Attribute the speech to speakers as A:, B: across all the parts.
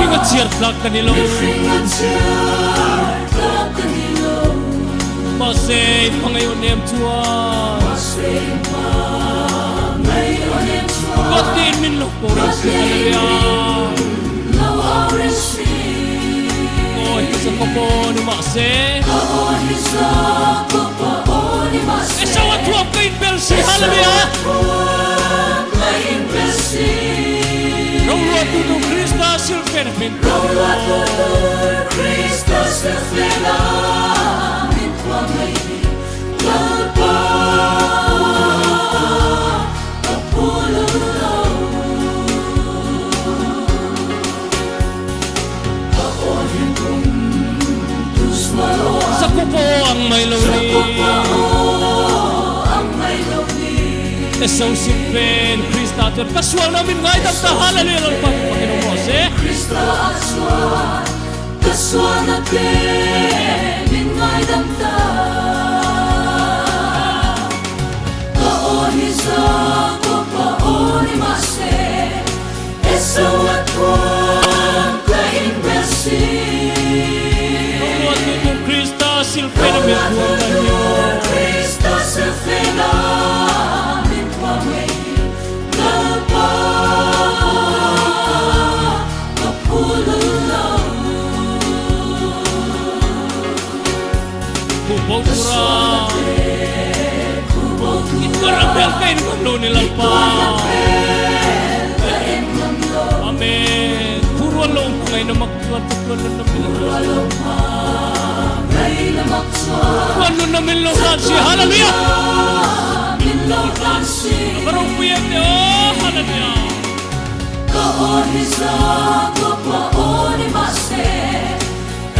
A: Ingat siar tlak kanilo Masay pangayon em tuan Gatin min lo poras hallelujah Oh isa ko po ni Masay Esawa tuwag ka inversi hallelujah Rawat tutu Krista silpen min Rawat tutu Krista silpen min tuwag may lalpa kapululaw Kaonin kong tusmaro Sa kupo ang may lawni Esaw silpen Krista at kaswal namin ngay tagtahala nilang Panginoon Mose Krista aswal kaswal natin ngay damta Kaoni sa kupaoni Mase Esaw at huwag ka-inversi Rawat tutu Krista silpen namin huwag kayo Krista silpen Ikarabel kain kamlo nilang pa Amen Puro along pa ngayon na magkatutuan na namin Ano namin lohan si hallelujah Parang puyat niyo hallelujah Kaoni sa kupaoni Mase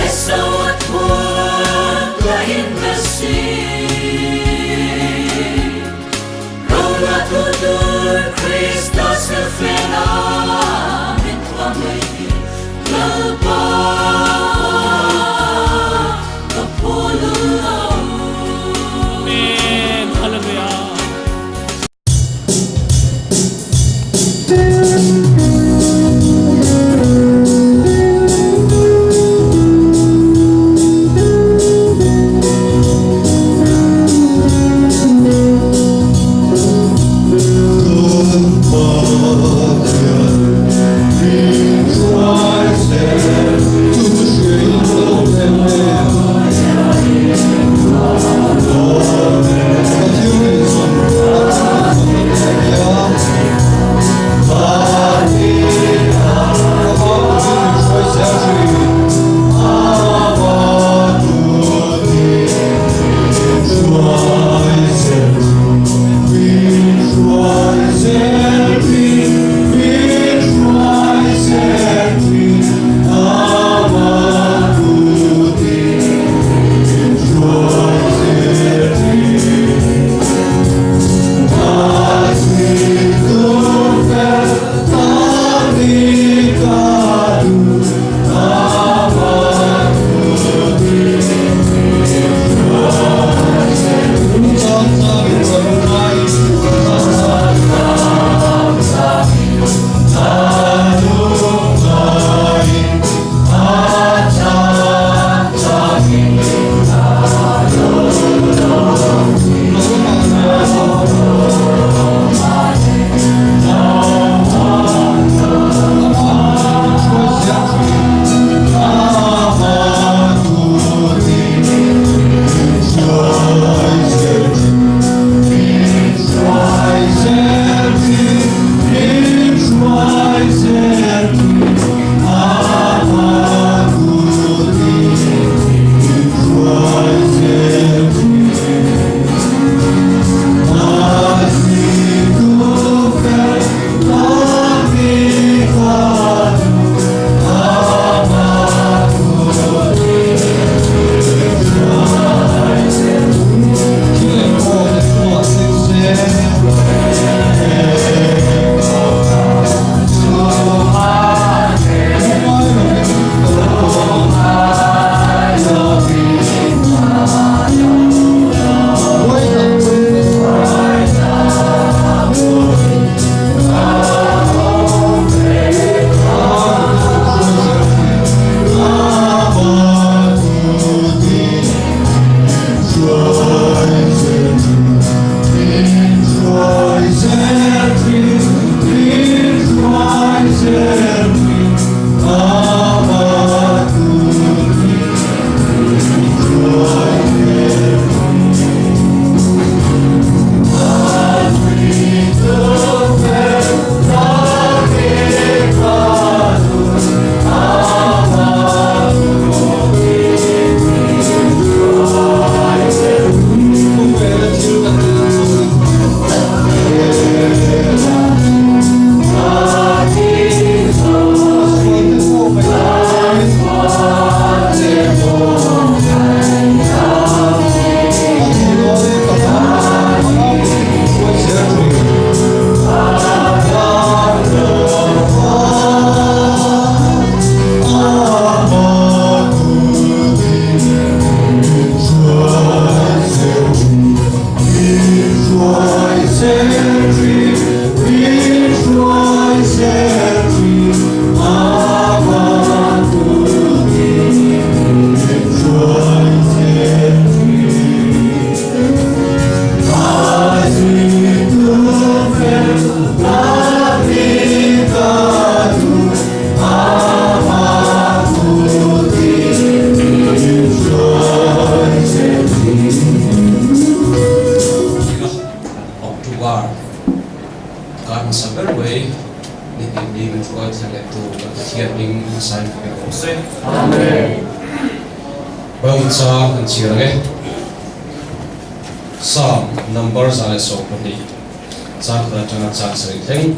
A: Esaw at huwag ka-inversi Rawat tutu Krista silpen min tuwag may lalpa kapululaw Amen hallelujah
B: Psalm numbers are so many. Chakra chana chaksari thing.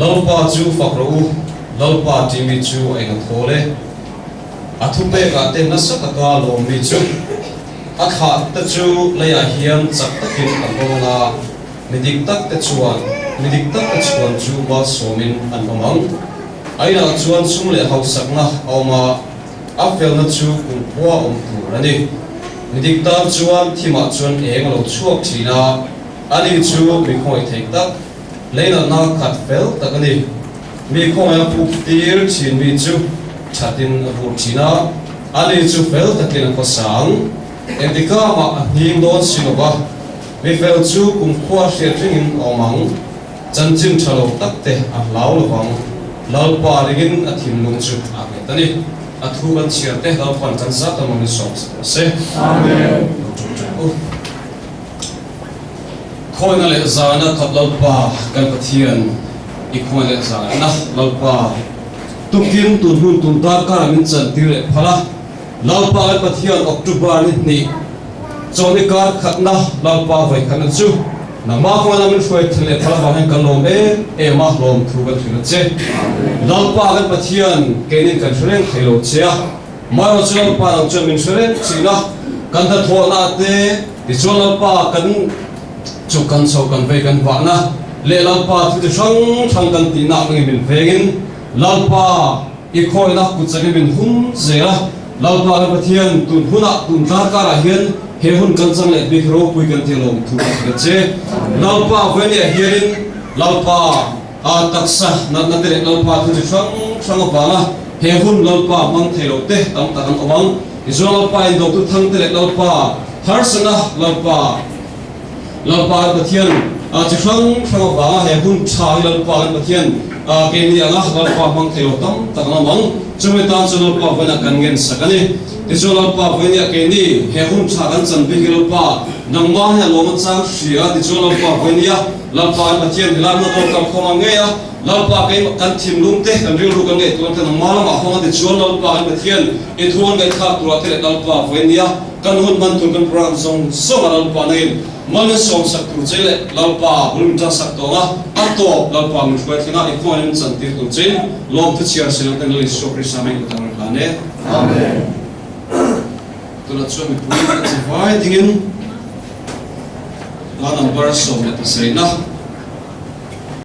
B: Lalpa chu fakru, lalpa timi chu ay nathole. Athupe ka te nasataka lomi chu. Akha ta chu laya hiam chaktakin akonga. Midiktak ta chuan chu ba somin an amang. Aina chuan sumle hausakna awma. Afel na chu kumpua turani. Midikta chuan thima chuan englo chuak china ani chu mi khoi theiktak leina na khat fel takani mi khoi a puktir chin mi chu chatin abur china ani chu fel takin ko sang endika ma hing don sinova mi fel chu kumkhua hretringin omang chanchin thalo takte a lau lawang lalpa rigin athim lung chu aketani athuban chiarte lalpan chansat amani som se amen khoina le zana khat lalpa kalpathian I khoina le zana lalpa tukin tunhun tuntar karamin chantire phala lalpa kalpathian october ni choni kar khatna lalpa vai khana chu nama khoina min khoi thile phala bahen kalom e ma lom thuba thina che lalpa kalpathian kenin kanhreng thelo chea mayo chul pa ang chamin shren china kanda thona te ti chul pa kan chukan so kan ve kan wa na le lalpa thu sang sang kan ti na ngi min vegin lalpa I khoi na ku chagi min hum zera lalpa kalpathian tun huna tun tar kara hian he hun kan chang le big ro pui kan thelom thu ka che lalpa veni hiarin lalpa a taksa na dire lalpa thu sang bala he hun lalpa mang thelo te tam takan omang izol pa in do tu thang te lalpa harsana lalpa pathian a chang bala he hun cha lalpa pathian a ke ni ala lalpa mang thelo tam takan omang chume tan lalpa vena kan ngen sakani izol lalpa venia ke ni he hun cha kan chan bi lalpa nangma ya lom chang sia izol lalpa venia lalpa pathian lam no kam khoma ngeya lalpa ke kan thim lung te kan ril ru kan ge tuan tan mala ma khoma de chol lalpa pathian e thuan ge kha tura te lalpa venia kan hun man tun kan pram song so lalpa nei man song sak tu chele lalpa bulum cha sak to nga ato lalpa mun khoi thina e khoi nin chan tir tu chen lom tu chiar sel kan le so pri samai ko tan khane amen tula chu mi pui ka vai dingin la number so me ta sei na